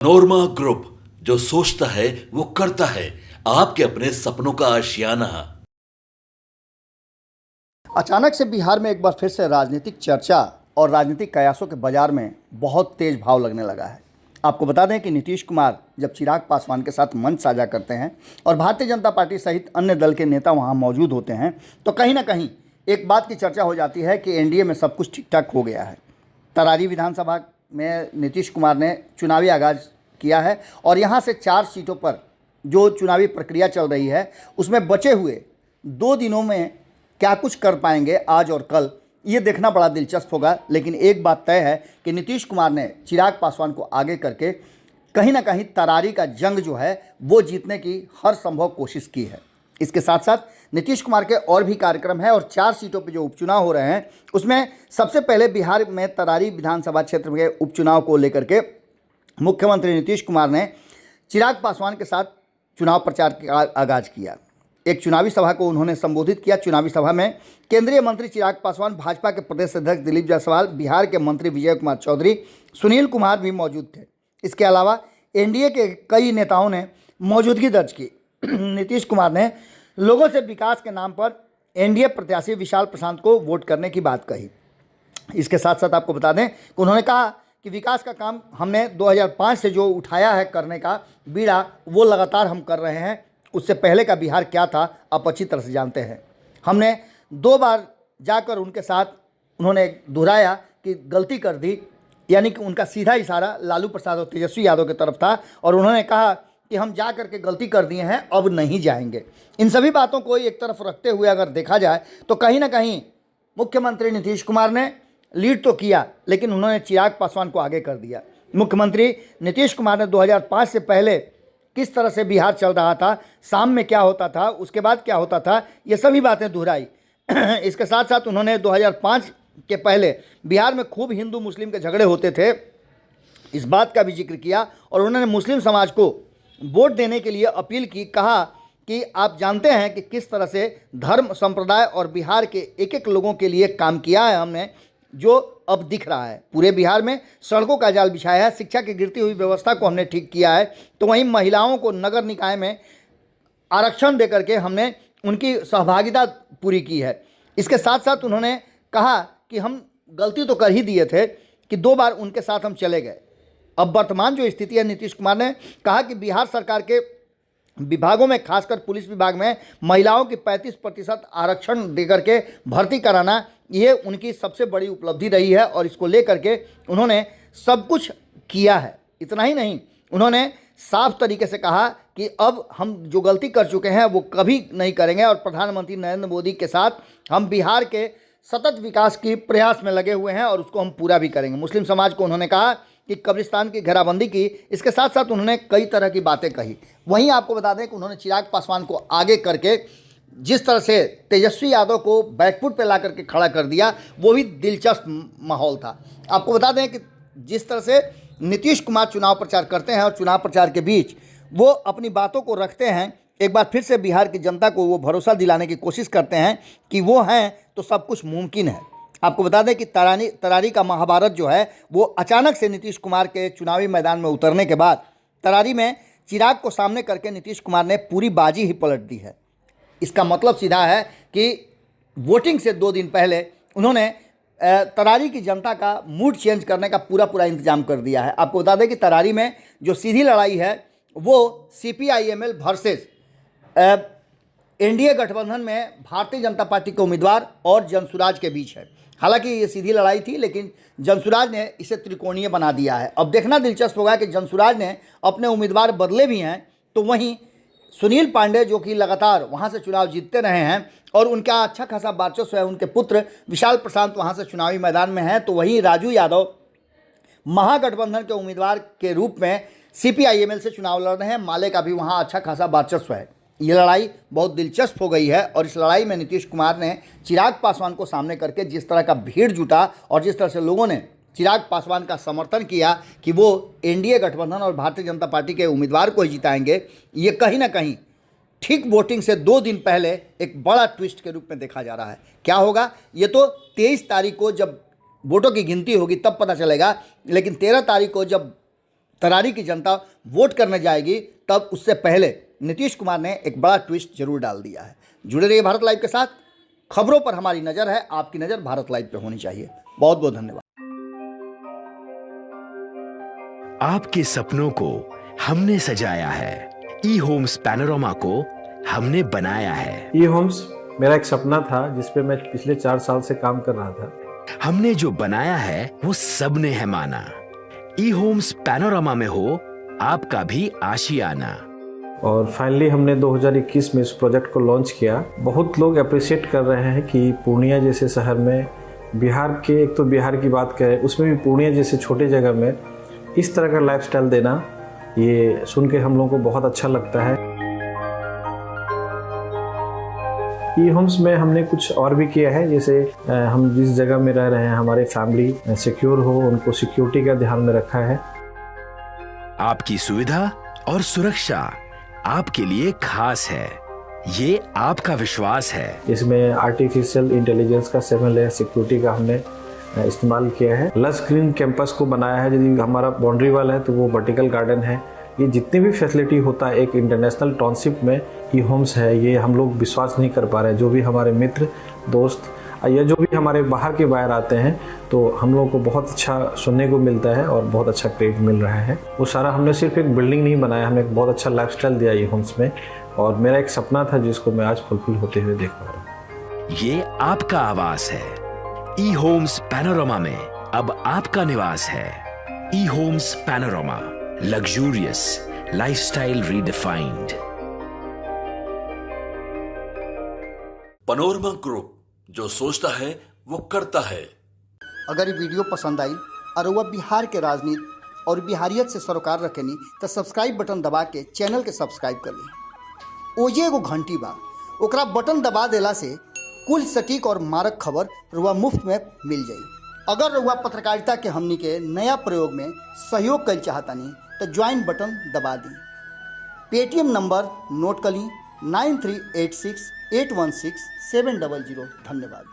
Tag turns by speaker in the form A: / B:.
A: नोरमा group, जो सोचता है वो करता है। आपके अपने सपनों का आशियाना।
B: अचानक से बिहार में एक बार फिर से राजनीतिक चर्चा और राजनीतिक कयासों के बाजार में बहुत तेज भाव लगने लगा है। आपको बता दें कि नीतीश कुमार जब चिराग पासवान के साथ मंच साझा करते हैं और भारतीय जनता पार्टी सहित अन्य दल के नेता वहां मौजूद होते हैं, तो कहीं ना कहीं एक बात की चर्चा हो जाती है कि एनडीए में सब कुछ ठीक ठाक हो गया है। तरारी विधानसभा में नीतीश कुमार ने चुनावी आगाज किया है और यहाँ से 4 सीटों पर जो चुनावी प्रक्रिया चल रही है उसमें बचे हुए 2 दिनों में क्या कुछ कर पाएंगे आज और कल, ये देखना बड़ा दिलचस्प होगा। लेकिन एक बात तय है कि नीतीश कुमार ने चिराग पासवान को आगे करके कहीं ना कहीं तरारी का जंग जो है वो जीतने की हर संभव कोशिश की है। इसके साथ साथ नीतीश कुमार के और भी कार्यक्रम हैं और 4 सीटों पर जो उपचुनाव हो रहे हैं उसमें सबसे पहले बिहार में तरारी विधानसभा क्षेत्र के उपचुनाव को लेकर के मुख्यमंत्री नीतीश कुमार ने चिराग पासवान के साथ चुनाव प्रचार का आगाज किया। एक चुनावी सभा को उन्होंने संबोधित किया। चुनावी सभा में केंद्रीय मंत्री चिराग पासवान, भाजपा के प्रदेश अध्यक्ष दिलीप जायसवाल, बिहार के मंत्री विजय कुमार चौधरी, सुनील कुमार भी मौजूद थे। इसके अलावा एनडीए के कई नेताओं ने मौजूदगी दर्ज की। नीतीश कुमार ने लोगों से विकास के नाम पर एनडीए प्रत्याशी विशाल प्रशांत को वोट करने की बात कही। इसके साथ साथ आपको बता दें कि उन्होंने कहा कि विकास का काम हमने 2005 से जो उठाया है करने का बीड़ा, वो लगातार हम कर रहे हैं। उससे पहले का बिहार क्या था आप अच्छी तरह से जानते हैं। हमने 2 बार जाकर उनके साथ उन्होंने दोहराया कि गलती कर दी, यानी कि उनका सीधा इशारा लालू प्रसाद और तेजस्वी यादव की तरफ था और उन्होंने कहा कि हम जा कर के गलती कर दिए हैं, अब नहीं जाएंगे। इन सभी बातों को एक तरफ रखते हुए अगर देखा जाए तो कहीं ना कहीं मुख्यमंत्री नीतीश कुमार ने लीड तो किया, लेकिन उन्होंने चिराग पासवान को आगे कर दिया। मुख्यमंत्री नीतीश कुमार ने 2005 से पहले किस तरह से बिहार चल रहा था, शाम में क्या होता था, उसके बाद क्या होता था, ये सभी बातें दोहराई। इसके साथ साथ उन्होंने 2005 के पहले बिहार में खूब हिंदू मुस्लिम के झगड़े होते थे, इस बात का भी जिक्र किया और उन्होंने मुस्लिम समाज को वोट देने के लिए अपील की। कहा कि आप जानते हैं कि किस तरह से धर्म, संप्रदाय और बिहार के एक एक लोगों के लिए काम किया है हमने, जो अब दिख रहा है। पूरे बिहार में सड़कों का जाल बिछाया है, शिक्षा की गिरती हुई व्यवस्था को हमने ठीक किया है, तो वहीं महिलाओं को नगर निकाय में आरक्षण देकर के हमने उनकी सहभागिता पूरी की है। इसके साथ साथ उन्होंने कहा कि हम गलती तो कर ही दिए थे कि 2 बार उनके साथ हम चले गए। अब वर्तमान जो स्थिति है, नीतीश कुमार ने कहा कि बिहार सरकार के विभागों में, खासकर पुलिस विभाग में महिलाओं की 35% आरक्षण देकर के भर्ती कराना, ये उनकी सबसे बड़ी उपलब्धि रही है और इसको लेकर के उन्होंने सब कुछ किया है। इतना ही नहीं, उन्होंने साफ तरीके से कहा कि अब हम जो गलती कर चुके हैं वो कभी नहीं करेंगे और प्रधानमंत्री नरेंद्र मोदी के साथ हम बिहार के सतत विकास की प्रयास में लगे हुए हैं और उसको हम पूरा भी करेंगे। मुस्लिम समाज को उन्होंने कहा कि कब्रिस्तान की घेराबंदी की। इसके साथ साथ उन्होंने कई तरह की बातें कही। वहीं आपको बता दें कि उन्होंने चिराग पासवान को आगे करके जिस तरह से तेजस्वी यादव को बैकफुट पे ला करके खड़ा कर दिया, वो भी दिलचस्प माहौल था। आपको बता दें कि जिस तरह से नीतीश कुमार चुनाव प्रचार करते हैं और चुनाव प्रचार के बीच वो अपनी बातों को रखते हैं, एक बार फिर से बिहार की जनता को वो भरोसा दिलाने की कोशिश करते हैं कि वो हैं तो सब कुछ मुमकिन है। आपको बता दें कि तरारी का महाभारत जो है वो अचानक से नीतीश कुमार के चुनावी मैदान में उतरने के बाद तरारी में चिराग को सामने करके नीतीश कुमार ने पूरी बाजी ही पलट दी है। इसका मतलब सीधा है कि वोटिंग से 2 दिन पहले उन्होंने तरारी की जनता का मूड चेंज करने का पूरा इंतजाम कर दिया है। आपको बता दें कि तरारी में जो सीधी लड़ाई है वो CPIML वर्सेस एनडीए गठबंधन में भारतीय जनता पार्टी के उम्मीदवार और जनसुराज के बीच है। हालांकि ये सीधी लड़ाई थी, लेकिन जनसुराज ने इसे त्रिकोणीय बना दिया है। अब देखना दिलचस्प होगा कि जनसुराज ने अपने उम्मीदवार बदले भी हैं, तो वहीं सुनील पांडे जो कि लगातार वहां से चुनाव जीतते रहे हैं और उनका अच्छा खासा वर्चस्व है, उनके पुत्र विशाल प्रशांत वहां से चुनावी मैदान में हैं, तो वहीं राजू यादव महागठबंधन के उम्मीदवार के रूप में CPIML से चुनाव लड़ रहे हैं। माले का भी वहाँ अच्छा खासा वर्चस्व है। ये लड़ाई बहुत दिलचस्प हो गई है और इस लड़ाई में नीतीश कुमार ने चिराग पासवान को सामने करके जिस तरह का भीड़ जुटा और जिस तरह से लोगों ने चिराग पासवान का समर्थन किया कि वो एनडीए गठबंधन और भारतीय जनता पार्टी के उम्मीदवार को ही जिताएंगे, ये कहीं ना कहीं ठीक वोटिंग से 2 दिन पहले एक बड़ा ट्विस्ट के रूप में देखा जा रहा है। क्या होगा ये तो 23 तारीख को जब वोटों की गिनती होगी तब पता चलेगा, लेकिन 13 तारीख को जब तरारी की जनता वोट करने जाएगी, तब उससे पहले नीतीश कुमार ने एक बड़ा ट्विस्ट जरूर डाल दिया है। जुड़े रहिए भारत लाइव के साथ। खबरों पर हमारी नज़र है, आपकी नज़र भारत लाइव पे होनी चाहिए। बहुत बहुत धन्यवाद।
C: आपके सपनों को हमने सजाया है, ई होम्स पैनोरामा को हमने बनाया है।
D: ई होम्स मेरा एक सपना था जिस पे मैं पिछले 4 साल से काम कर रहा था।
C: हमने जो बनाया है वो सबने है माना। ई होम्स पैनोरामा में हो आपका भी आशियाना।
D: और फाइनली हमने 2021 में इस प्रोजेक्ट को लॉन्च किया। बहुत लोग अप्रिशिएट कर रहे हैं कि पूर्णिया जैसे शहर में, बिहार के, एक तो बिहार की बात करें उसमें भी पूर्णिया जैसे छोटे जगह में इस तरह का लाइफस्टाइल देना, ये सुन के हम लोगों को बहुत अच्छा लगता है। ई होम्स में हमने कुछ और भी किया है, जैसे हम जिस जगह में रह रहे हैं हमारे फैमिली सिक्योर हो, उनको सिक्योरिटी का ध्यान में रखा है।
C: आपकी सुविधा और सुरक्षा आपके लिए खास है, ये आपका विश्वास है।
D: इसमें आर्टिफिशियल इंटेलिजेंस का 7 लेयर सिक्योरिटी का हमने इस्तेमाल किया है। लस ग्रीन कैंपस को बनाया है। यदि हमारा बाउंड्री वाल है तो वो वर्टिकल गार्डन है। ये जितनी भी फैसिलिटी होता है एक इंटरनेशनल टाउनशिप में, ई होम्स है, ये हम लोग विश्वास नहीं कर पा रहे हैं। जो भी हमारे मित्र दोस्त या जो भी हमारे बाहर के बाहर आते हैं तो हम लोगों को बहुत अच्छा सुनने को मिलता है और बहुत अच्छा क्रेडिट मिल रहा है। वो सारा हमने सिर्फ एक बिल्डिंग नहीं बनाया, हमें एक बहुत अच्छा लाइफस्टाइल दिया ई होम्स में, और मेरा एक सपना था जिसको मैं आज फुलफिल होते हुए देख पा रहा हूँ।
C: ये आपका आवास है। ई होम्स पैनोरामा में अब आपका निवास है। E homes Panorama, luxurious lifestyle redefined.
A: Panorama group, जो सोचता है वो करता है।
B: अगर ये वीडियो पसंद आई और वह बिहार के राजनीति और बिहारियत से सरोकार रखेनी तो सब्सक्राइब बटन दबा के चैनल के सब्सक्राइब कर ली। ओजे एगो घंटी बा, ओकरा बटन दबा देला से कुल सटीक और मारक खबर रुआ मुफ्त में मिल जाई। अगर रुआ पत्रकारिता के हमनी के नया प्रयोग में सहयोग कर चाहतानी तो ज्वाइन बटन दबा दी। पेटीएम नंबर नोट कर ली 9386 816 700। धन्यवाद।